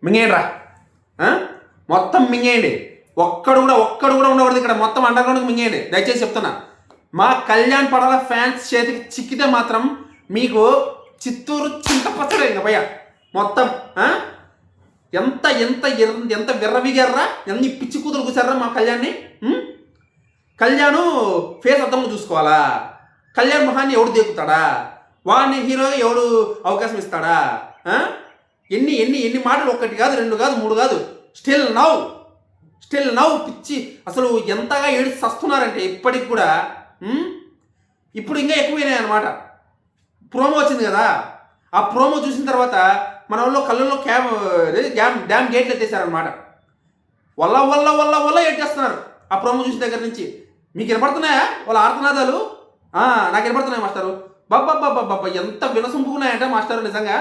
మింగేయండిరా, మొత్తం మింగేయండి. ఒక్కడు కూడా ఉండకూడదు ఇక్కడ, మొత్తం అండర్ గ్రౌండ్కి మింగేయండి దయచేసి చెప్తున్నా. మా కళ్యాణ్ పడాల ఫ్యాన్స్ చేతికి చిక్కితే మాత్రం మీకు చిత్తూరు చింతపచ్చడే ఇంకా భయ్య మొత్తం. ఎంత ఎంత ఎంత విర్రవిగారా, ఎన్ని పిచ్చి కూతురు కూర్చారా మా కళ్యాణ్ని. కళ్యాణ్ ఫేస్ అర్థంలో చూసుకోవాలా, కళ్యాణ్ మొహాన్ని ఎవడు దేకుతాడా, వాడిని హీరోగా ఎవడు అవకాశం ఇస్తాడా? ఎన్ని ఎన్ని ఎన్ని మాటలు, 1 కాదు 2 కాదు 3 కాదు, స్టిల్ నౌ పిచ్చి అసలు ఎంతగా ఏడిచి వస్తున్నారంటే ఇప్పటికి కూడా. ఇప్పుడు ఇంకా ఎక్కువైనాయి అన్నమాట. ప్రోమో వచ్చింది కదా, ఆ ప్రోమో చూసిన తర్వాత మన వాళ్ళు కళ్ళల్లో డ్యామ్ గేట్లు ఎత్తేసారనమాట. వల్ల ఎట్టేస్తున్నారు ఆ ప్రోమో చూసిన దగ్గర నుంచి. మీకు వినపడుతున్నాయా వాళ్ళ ఆర్తనాదాలు? నాకు వినపడుతున్నాయి మాస్టరు. బాబ్బా ఎంత వినసొంపుకున్నాయంటే మాస్టరు, నిజంగా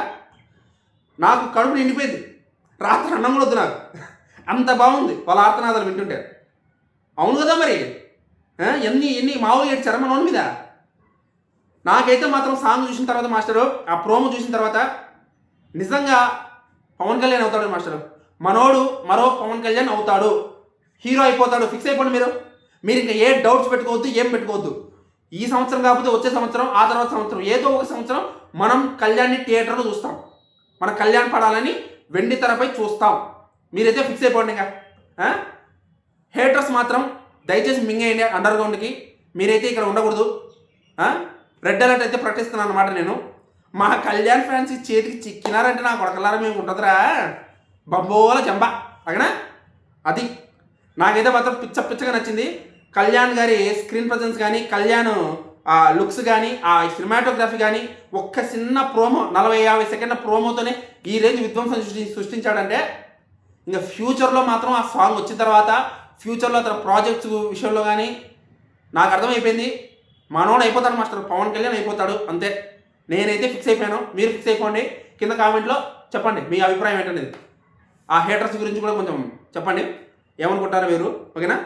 నాకు కడుపు నిండిపోయింది. రాత్రి అన్నం కూడా వద్దు నాకు, అంత బాగుంది వాళ్ళ ఆర్తనాదాలు వింటుంటే. అవును కదా మరి, ఎన్ని మామూలుగా ఏడ్చారా మన వాళ్ళ మీద. నాకైతే మాత్రం సాంగ్ చూసిన తర్వాత మాస్టరు, ఆ ప్రోమో చూసిన తర్వాత నిజంగా పవన్ కళ్యాణ్ అవుతాడు మాస్టరు. మనోడు మరో పవన్ కళ్యాణ్ అవుతాడు, హీరో అయిపోతాడు. ఫిక్స్ అయిపోండి మీరు ఇంకా ఏ డౌట్స్ పెట్టుకోవద్దు, ఏం పెట్టుకోవద్దు. ఈ సంవత్సరం కాకపోతే వచ్చే సంవత్సరం, ఆ తర్వాత సంవత్సరం, ఏదో ఒక సంవత్సరం మనం కళ్యాణ్ని థియేటర్లో చూస్తాం. మన కళ్యాణ్ పడాలని వెండి తెరపై చూస్తాం. మీరైతే ఫిక్స్ అయిపోండి ఇంకా. హేటర్స్ మాత్రం దయచేసి మింగేయండి అండర్ గ్రౌండ్కి. మీరైతే ఇక్కడ ఉండకూడదు. రెడ్ అలర్ట్ అయితే ప్రకటిస్తున్నాను అన్నమాట నేను. మా కళ్యాణ్ ఫ్యాన్స్ చేతికి చిక్కినారంటే నా కొడకలారా మేము ఉంటుందిరా బబ్బోల జంబ అగనా. అది నాకైతే మాత్రం పిచ్చగా నచ్చింది. కళ్యాణ్ గారి స్క్రీన్ ప్రజెన్స్ కానీ, కళ్యాణ్ ఆ లుక్స్ కానీ, ఆ సినిమాటోగ్రఫీ కానీ, ఒక్క చిన్న ప్రోమో 40-50 సెకండ్ల ప్రోమోతోనే ఈ రేంజ్ విధ్వంసం సృష్టించాడంటే, ఇంకా ఫ్యూచర్లో మాత్రం ఆ సాంగ్ వచ్చిన తర్వాత ఫ్యూచర్లో తన ప్రాజెక్ట్స్ విషయంలో కానీ నాకు అర్థమైపోయింది. మనోడు అయిపోతాడు మాస్టర్, పవన్ కళ్యాణ్ అయిపోతాడు అంతే. నేనైతే ఫిక్స్ అయిపోయాను. మీరు ఫిక్స్ అయిపోండి. కింద కామెంట్లో చెప్పండి మీ అభిప్రాయం ఏంటనేది. ఆ హేటర్స్ గురించి కూడా కొంచెం చెప్పండి, ఏమనుకుంటారో మీరు. ఓకేనా?